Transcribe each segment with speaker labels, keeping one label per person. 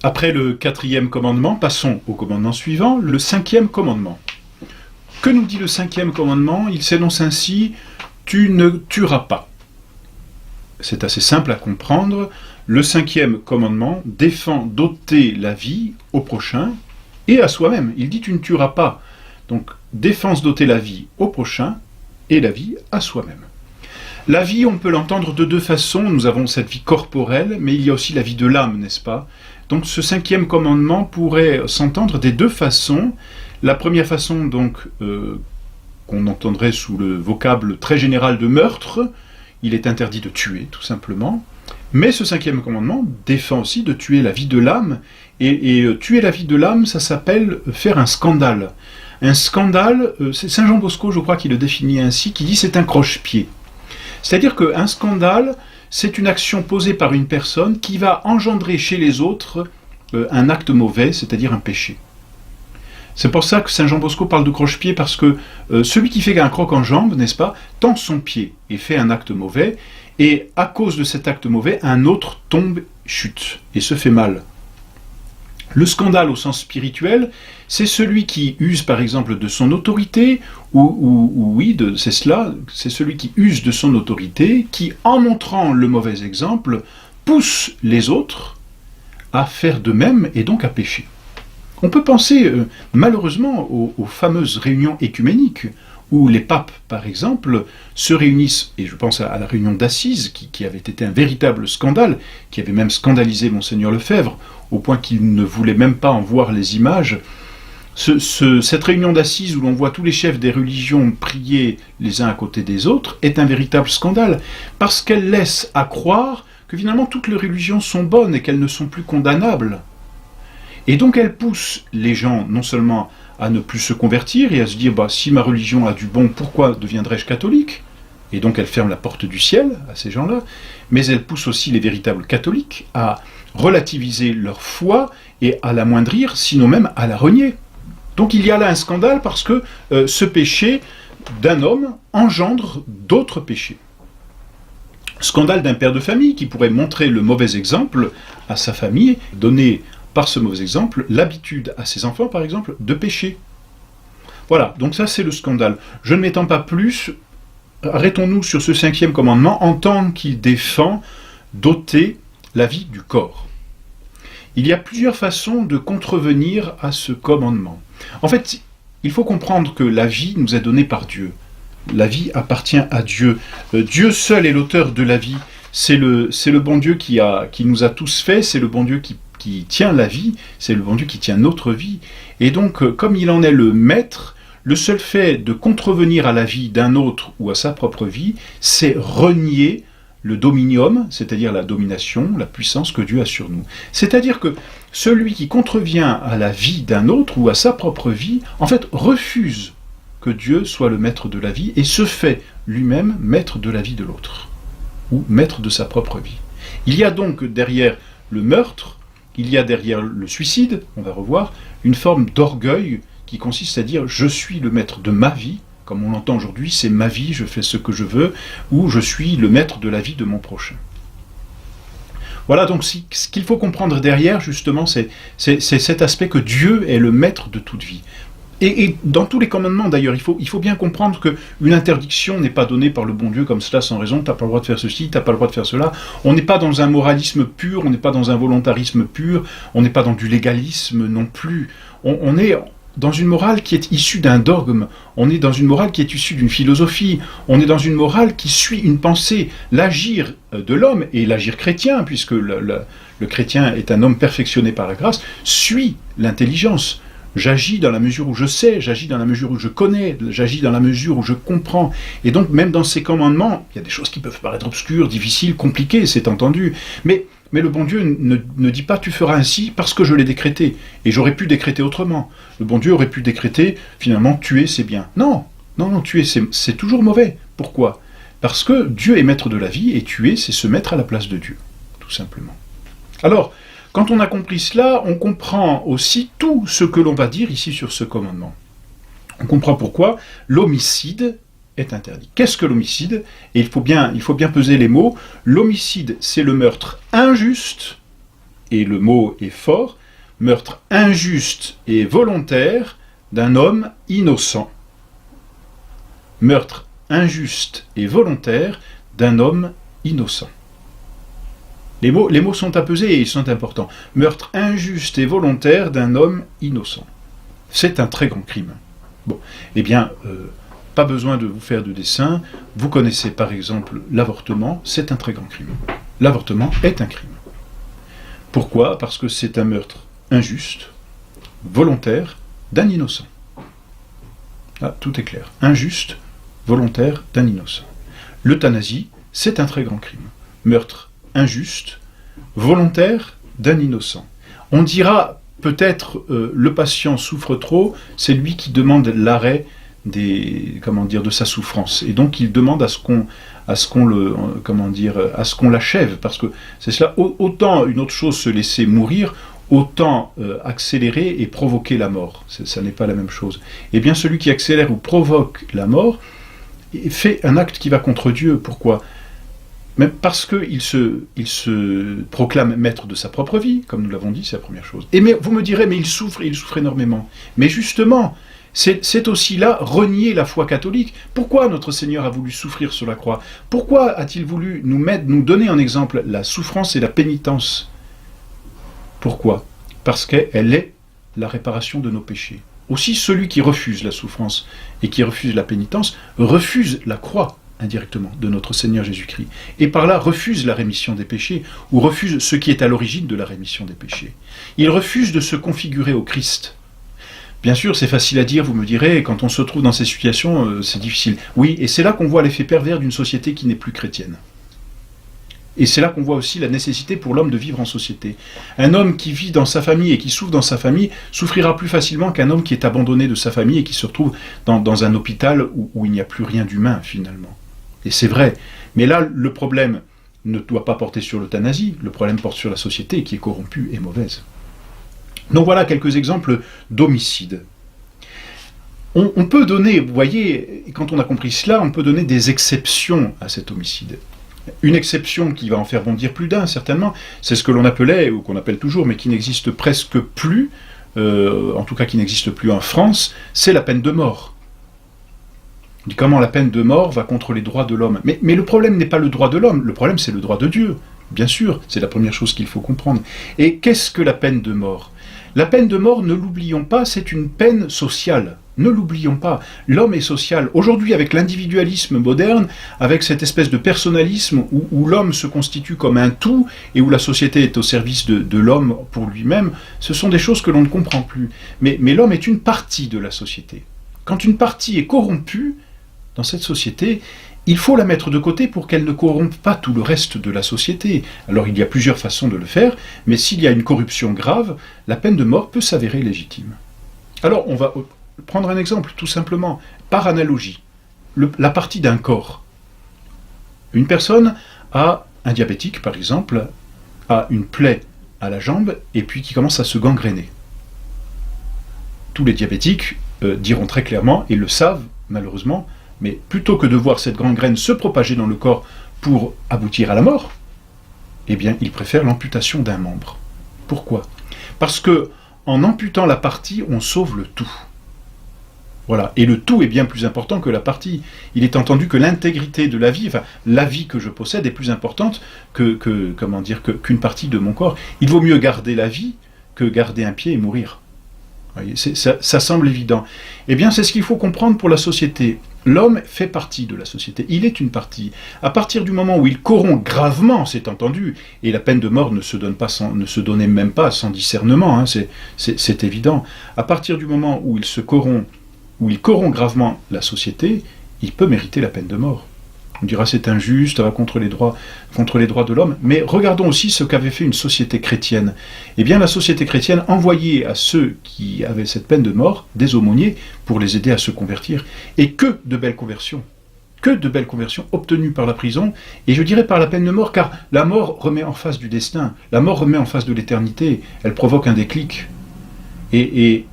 Speaker 1: Après le 4e commandement, passons au commandement suivant, le 5e commandement. Que nous dit le 5e commandement? Il s'énonce ainsi: tu ne tueras pas. C'est assez simple à comprendre. Le 5e commandement défend d'ôter la vie au prochain et à soi-même. Il dit: tu ne tueras pas. Donc, défense d'ôter la vie au prochain et la vie à soi-même. La vie, on peut l'entendre de deux façons. Nous avons cette vie corporelle, mais il y a aussi la vie de l'âme, n'est-ce pas? Donc ce 5e commandement pourrait s'entendre des deux façons. La première façon, donc, qu'on entendrait sous le vocable très général de meurtre, il est interdit de tuer, tout simplement. Mais ce 5e commandement défend aussi de tuer la vie de l'âme, et tuer la vie de l'âme, ça s'appelle faire un scandale. Un scandale, c'est Saint Jean Bosco, je crois, qui le définit ainsi, qui dit c'est un croche-pied. C'est-à-dire qu'un scandale, c'est une action posée par une personne qui va engendrer chez les autres un acte mauvais, c'est-à-dire un péché. C'est pour ça que Saint Jean Bosco parle de croche-pied, parce que celui qui fait un croc en jambe, n'est-ce pas, tend son pied et fait un acte mauvais, et à cause de cet acte mauvais, un autre tombe, chute, et se fait mal. Le scandale au sens spirituel, c'est celui qui use par exemple de son autorité, c'est cela, c'est celui qui use de son autorité, qui en montrant le mauvais exemple, pousse les autres à faire de même et donc à pécher. On peut penser malheureusement aux fameuses réunions écuméniques, où les papes, par exemple, se réunissent, et je pense à la réunion d'Assise, qui avait été un véritable scandale, qui avait même scandalisé Monseigneur Lefebvre, au point qu'il ne voulait même pas en voir les images. Cette réunion d'Assise, où l'on voit tous les chefs des religions prier les uns à côté des autres, est un véritable scandale, parce qu'elle laisse à croire que finalement toutes les religions sont bonnes et qu'elles ne sont plus condamnables. Et donc elle pousse les gens non seulement à ne plus se convertir et à se dire si ma religion a du bon, pourquoi deviendrais-je catholique? Et donc elle ferme la porte du ciel à ces gens-là, mais elle pousse aussi les véritables catholiques à relativiser leur foi et à l'amoindrir, sinon même à la renier. Donc il y a là un scandale parce que ce péché d'un homme engendre d'autres péchés. Scandale d'un père de famille qui pourrait montrer le mauvais exemple à sa famille, donner par ce mauvais exemple, l'habitude à ses enfants, par exemple, de pécher. Voilà, donc ça c'est le scandale. Je ne m'étends pas plus, arrêtons-nous sur ce 5e commandement, en tant qu'il défend d'ôter la vie du corps. Il y a plusieurs façons de contrevenir à ce commandement. En fait, il faut comprendre que la vie nous est donnée par Dieu. La vie appartient à Dieu. Dieu seul est l'auteur de la vie. C'est le bon Dieu qui nous a tous fait, c'est le bon Dieu qui tient la vie, c'est le bon Dieu qui tient notre vie. Et donc, comme il en est le maître, le seul fait de contrevenir à la vie d'un autre ou à sa propre vie, c'est renier le dominium, c'est-à-dire la domination, la puissance que Dieu a sur nous. C'est-à-dire que celui qui contrevient à la vie d'un autre ou à sa propre vie, en fait, refuse que Dieu soit le maître de la vie et se fait lui-même maître de la vie de l'autre, ou maître de sa propre vie. Il y a donc derrière le meurtre, il y a derrière le suicide, on va revoir, une forme d'orgueil qui consiste à dire « je suis le maître de ma vie », comme on l'entend aujourd'hui, c'est ma vie, je fais ce que je veux, ou je suis le maître de la vie de mon prochain. Voilà, donc ce qu'il faut comprendre derrière, justement, c'est cet aspect que Dieu est le maître de toute vie. Et dans tous les commandements, d'ailleurs, il faut bien comprendre qu'une interdiction n'est pas donnée par le bon Dieu comme cela, sans raison. Tu n'as pas le droit de faire ceci, tu n'as pas le droit de faire cela. On n'est pas dans un moralisme pur, on n'est pas dans un volontarisme pur, on n'est pas dans du légalisme non plus. On est dans une morale qui est issue d'un dogme, on est dans une morale qui est issue d'une philosophie, on est dans une morale qui suit une pensée. L'agir de l'homme, et l'agir chrétien, puisque le chrétien est un homme perfectionné par la grâce, suit l'intelligence. J'agis dans la mesure où je sais, j'agis dans la mesure où je connais, j'agis dans la mesure où je comprends. Et donc, même dans ces commandements, il y a des choses qui peuvent paraître obscures, difficiles, compliquées, c'est entendu. Mais le bon Dieu ne dit pas « tu feras ainsi parce que je l'ai décrété ». Et j'aurais pu décréter autrement. Le bon Dieu aurait pu décréter « finalement, tuer, c'est bien ». Non, tuer, c'est toujours mauvais. Pourquoi? Parce que Dieu est maître de la vie, et tuer, c'est se mettre à la place de Dieu, tout simplement. Alors, quand on a compris cela, on comprend aussi tout ce que l'on va dire ici sur ce commandement. On comprend pourquoi l'homicide est interdit. Qu'est-ce que l'homicide? Et il faut bien peser les mots. L'homicide, c'est le meurtre injuste et le mot est fort, meurtre injuste et volontaire d'un homme innocent. Meurtre injuste et volontaire d'un homme innocent. Les mots sont à peser et ils sont importants. Meurtre injuste et volontaire d'un homme innocent. C'est un très grand crime. Bon, eh bien, pas besoin de vous faire de dessin. Vous connaissez par exemple l'avortement, c'est un très grand crime. L'avortement est un crime. Pourquoi ? Parce que c'est un meurtre injuste, volontaire, d'un innocent. Là, tout est clair. Injuste, volontaire, d'un innocent. L'euthanasie, c'est un très grand crime. Meurtre injuste, volontaire, d'un innocent. On dira peut-être le patient souffre trop, c'est lui qui demande l'arrêt de sa souffrance. Et donc il demande à ce qu'on l'achève, parce que c'est cela. Autant une autre chose se laisser mourir, autant accélérer et provoquer la mort. Ça n'est pas la même chose. Eh bien celui qui accélère ou provoque la mort fait un acte qui va contre Dieu. Pourquoi ? Même parce qu'il se proclame maître de sa propre vie, comme nous l'avons dit, c'est la première chose. Mais vous me direz, mais il souffre énormément. Mais justement, c'est aussi là renier la foi catholique. Pourquoi notre Seigneur a voulu souffrir sur la croix ? Pourquoi a-t-il voulu nous donner en exemple la souffrance et la pénitence ? Pourquoi ? Parce qu'elle est la réparation de nos péchés. Aussi, celui qui refuse la souffrance et qui refuse la pénitence refuse la croix indirectement de notre Seigneur Jésus-Christ, et par là refuse la rémission des péchés, ou refuse ce qui est à l'origine de la rémission des péchés. Il refuse de se configurer au Christ. Bien sûr, c'est facile à dire, vous me direz, quand on se trouve dans ces situations, c'est difficile. Oui, et c'est là qu'on voit l'effet pervers d'une société qui n'est plus chrétienne. Et c'est là qu'on voit aussi la nécessité pour l'homme de vivre en société. Un homme qui vit dans sa famille et qui souffre dans sa famille souffrira plus facilement qu'un homme qui est abandonné de sa famille et qui se retrouve dans un hôpital où il n'y a plus rien d'humain, finalement. Et c'est vrai. Mais là, le problème ne doit pas porter sur l'euthanasie, le problème porte sur la société qui est corrompue et mauvaise. Donc voilà quelques exemples d'homicides. On peut donner, vous voyez, quand on a compris cela, on peut donner des exceptions à cet homicide. Une exception qui va en faire bondir plus d'un, certainement, c'est ce que l'on appelait, ou qu'on appelle toujours, mais qui n'existe presque plus, en tout cas qui n'existe plus en France, c'est la peine de mort. On dit comment la peine de mort va contre les droits de l'homme. Mais le problème n'est pas le droit de l'homme, le problème c'est le droit de Dieu. Bien sûr, c'est la première chose qu'il faut comprendre. Et qu'est-ce que la peine de mort ? La peine de mort, ne l'oublions pas, c'est une peine sociale. Ne l'oublions pas. L'homme est social. Aujourd'hui, avec l'individualisme moderne, avec cette espèce de personnalisme où l'homme se constitue comme un tout et où la société est au service de l'homme pour lui-même, ce sont des choses que l'on ne comprend plus. Mais l'homme est une partie de la société. Quand une partie est corrompue, dans cette société, il faut la mettre de côté pour qu'elle ne corrompe pas tout le reste de la société. Alors il y a plusieurs façons de le faire, mais s'il y a une corruption grave, la peine de mort peut s'avérer légitime. Alors on va prendre un exemple, tout simplement, par analogie. La partie d'un corps. Une personne a, un diabétique par exemple, a une plaie à la jambe et puis qui commence à se gangréner. Tous les diabétiques diront très clairement, et le savent malheureusement, mais plutôt que de voir cette gangrène se propager dans le corps pour aboutir à la mort, eh bien, ils préfèrent l'amputation d'un membre. Pourquoi ? Parce que, en amputant la partie, on sauve le tout. Voilà. Et le tout est bien plus important que la partie. Il est entendu que l'intégrité de la vie, enfin, la vie que je possède est plus importante qu'une partie de mon corps. Il vaut mieux garder la vie que garder un pied et mourir. Voyez, ça semble évident. Eh bien, c'est ce qu'il faut comprendre pour la société. L'homme fait partie de la société, il est une partie. À partir du moment où il corrompt gravement, c'est entendu, et la peine de mort ne se donnait même pas sans discernement, hein, c'est évident. À partir du moment où il corrompt gravement la société, il peut mériter la peine de mort. On dira c'est injuste, ça va contre les droits de l'homme, mais regardons aussi ce qu'avait fait une société chrétienne. Eh bien, la société chrétienne envoyait à ceux qui avaient cette peine de mort des aumôniers pour les aider à se convertir. Et que de belles conversions obtenues par la prison, et je dirais par la peine de mort, car la mort remet en face du destin, la mort remet en face de l'éternité, elle provoque un déclic. Et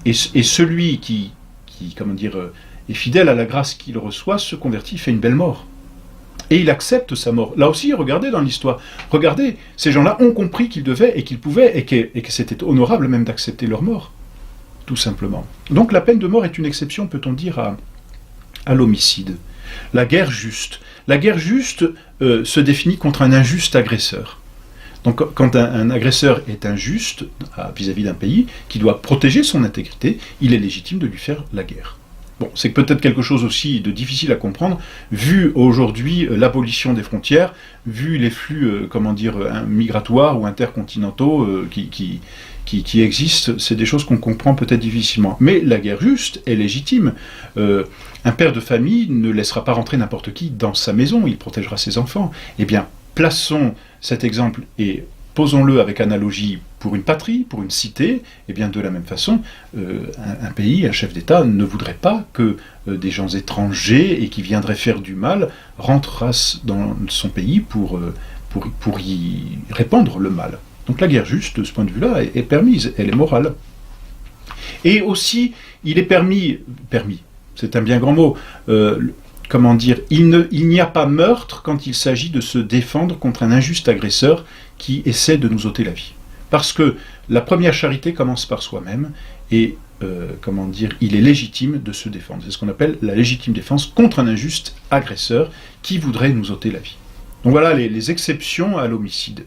Speaker 1: celui qui est fidèle à la grâce qu'il reçoit, se convertit, fait une belle mort. Et il accepte sa mort. Là aussi, regardez dans l'histoire. Regardez, ces gens-là ont compris qu'ils devaient et qu'ils pouvaient et que c'était honorable même d'accepter leur mort. Tout simplement. Donc la peine de mort est une exception, peut-on dire, à l'homicide. La guerre juste. La guerre juste se définit contre un injuste agresseur. Donc quand un agresseur est injuste vis-à-vis d'un pays qui doit protéger son intégrité, il est légitime de lui faire la guerre. Bon, c'est peut-être quelque chose aussi de difficile à comprendre, vu aujourd'hui l'abolition des frontières, vu les flux, migratoires ou intercontinentaux qui existent, c'est des choses qu'on comprend peut-être difficilement. Mais la guerre juste est légitime. Un père de famille ne laissera pas rentrer n'importe qui dans sa maison, il protégera ses enfants. Eh bien, plaçons cet exemple et posons-le avec analogie pour une patrie, pour une cité, et bien de la même façon, un pays, un chef d'État ne voudrait pas que des gens étrangers et qui viendraient faire du mal rentrent dans son pays pour y répandre le mal. Donc la guerre juste, de ce point de vue-là, est permise, elle est morale. Et aussi, il est permis, c'est un bien grand mot, il n'y a pas meurtre quand il s'agit de se défendre contre un injuste agresseur qui essaie de nous ôter la vie. Parce que la première charité commence par soi-même, et il est légitime de se défendre. C'est ce qu'on appelle la légitime défense contre un injuste agresseur qui voudrait nous ôter la vie. Donc voilà les exceptions à l'homicide.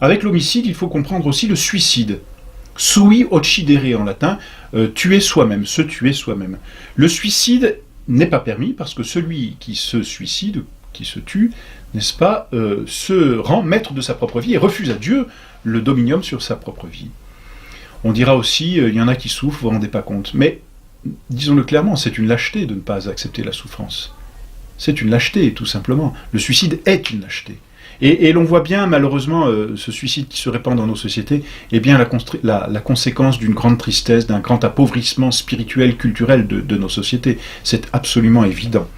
Speaker 1: Avec l'homicide, il faut comprendre aussi le suicide. Sui occidere en latin, tuer soi-même, se tuer soi-même. Le suicide n'est pas permis parce que celui qui se suicide, qui se tue, n'est-ce pas, se rend maître de sa propre vie et refuse à Dieu le dominium sur sa propre vie. On dira aussi, il y en a qui souffrent, vous ne vous rendez pas compte. Mais, disons-le clairement, c'est une lâcheté de ne pas accepter la souffrance. C'est une lâcheté, tout simplement. Le suicide est une lâcheté. Et l'on voit bien, malheureusement, ce suicide qui se répand dans nos sociétés est bien la conséquence d'une grande tristesse, d'un grand appauvrissement spirituel, culturel de nos sociétés. C'est absolument évident.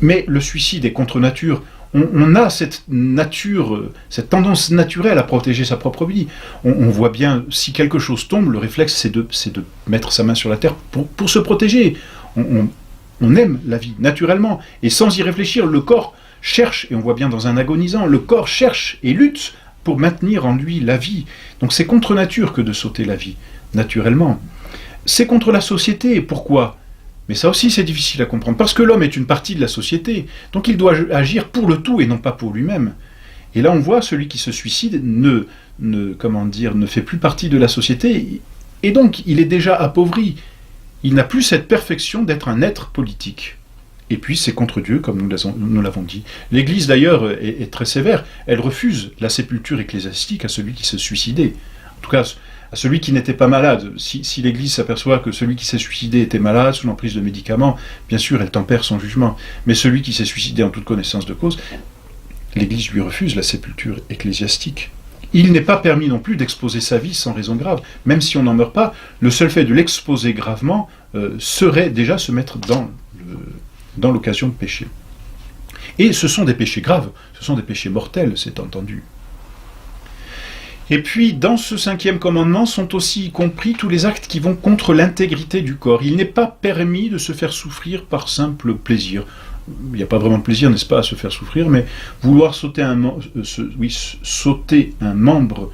Speaker 1: Mais le suicide est contre nature. On a cette nature, cette tendance naturelle à protéger sa propre vie. On voit bien, si quelque chose tombe, le réflexe, c'est de mettre sa main sur la terre pour se protéger. On aime la vie, naturellement. Et sans y réfléchir, le corps cherche, et on voit bien dans un agonisant, le corps cherche et lutte pour maintenir en lui la vie. Donc c'est contre nature que de s'ôter la vie, naturellement. C'est contre la société, pourquoi ? Mais ça aussi c'est difficile à comprendre, parce que l'homme est une partie de la société, donc il doit agir pour le tout et non pas pour lui-même. Et là on voit celui qui se suicide ne fait plus partie de la société, et donc il est déjà appauvri. Il n'a plus cette perfection d'être un être politique. Et puis c'est contre Dieu, comme nous l'avons dit. L'Église d'ailleurs est très sévère, elle refuse la sépulture ecclésiastique à celui qui s'est suicidé. En tout cas, à celui qui n'était pas malade. Si l'Église s'aperçoit que celui qui s'est suicidé était malade, sous l'emprise de médicaments, bien sûr, elle tempère son jugement. Mais celui qui s'est suicidé en toute connaissance de cause, l'Église lui refuse la sépulture ecclésiastique. Il n'est pas permis non plus d'exposer sa vie sans raison grave. Même si on n'en meurt pas, le seul fait de l'exposer gravement serait déjà se mettre dans l'occasion de pécher. Et ce sont des péchés graves, ce sont des péchés mortels, c'est entendu. Et puis, dans ce 5e commandement sont aussi compris tous les actes qui vont contre l'intégrité du corps. Il n'est pas permis de se faire souffrir par simple plaisir. Il n'y a pas vraiment de plaisir, n'est-ce pas, à se faire souffrir, mais vouloir sauter un membre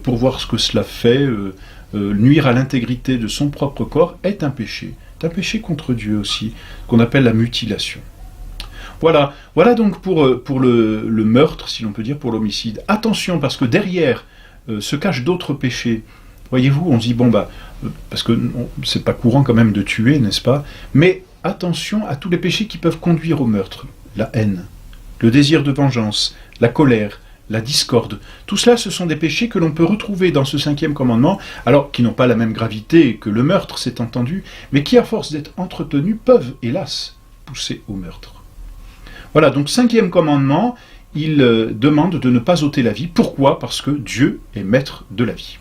Speaker 1: pour voir ce que cela fait, nuire à l'intégrité de son propre corps, est un péché. C'est un péché contre Dieu aussi, qu'on appelle la mutilation. Voilà donc pour le meurtre, si l'on peut dire, pour l'homicide. Attention, parce que derrière se cachent d'autres péchés. Voyez-vous, on se dit, parce que c'est pas courant quand même de tuer, n'est-ce pas ? Mais attention à tous les péchés qui peuvent conduire au meurtre. La haine, le désir de vengeance, la colère, la discorde. Tout cela, ce sont des péchés que l'on peut retrouver dans ce 5e commandement, alors qui n'ont pas la même gravité que le meurtre, c'est entendu, mais qui, à force d'être entretenus, peuvent, hélas, pousser au meurtre. Voilà, donc 5e commandement, il demande de ne pas ôter la vie. Pourquoi ? Parce que Dieu est maître de la vie.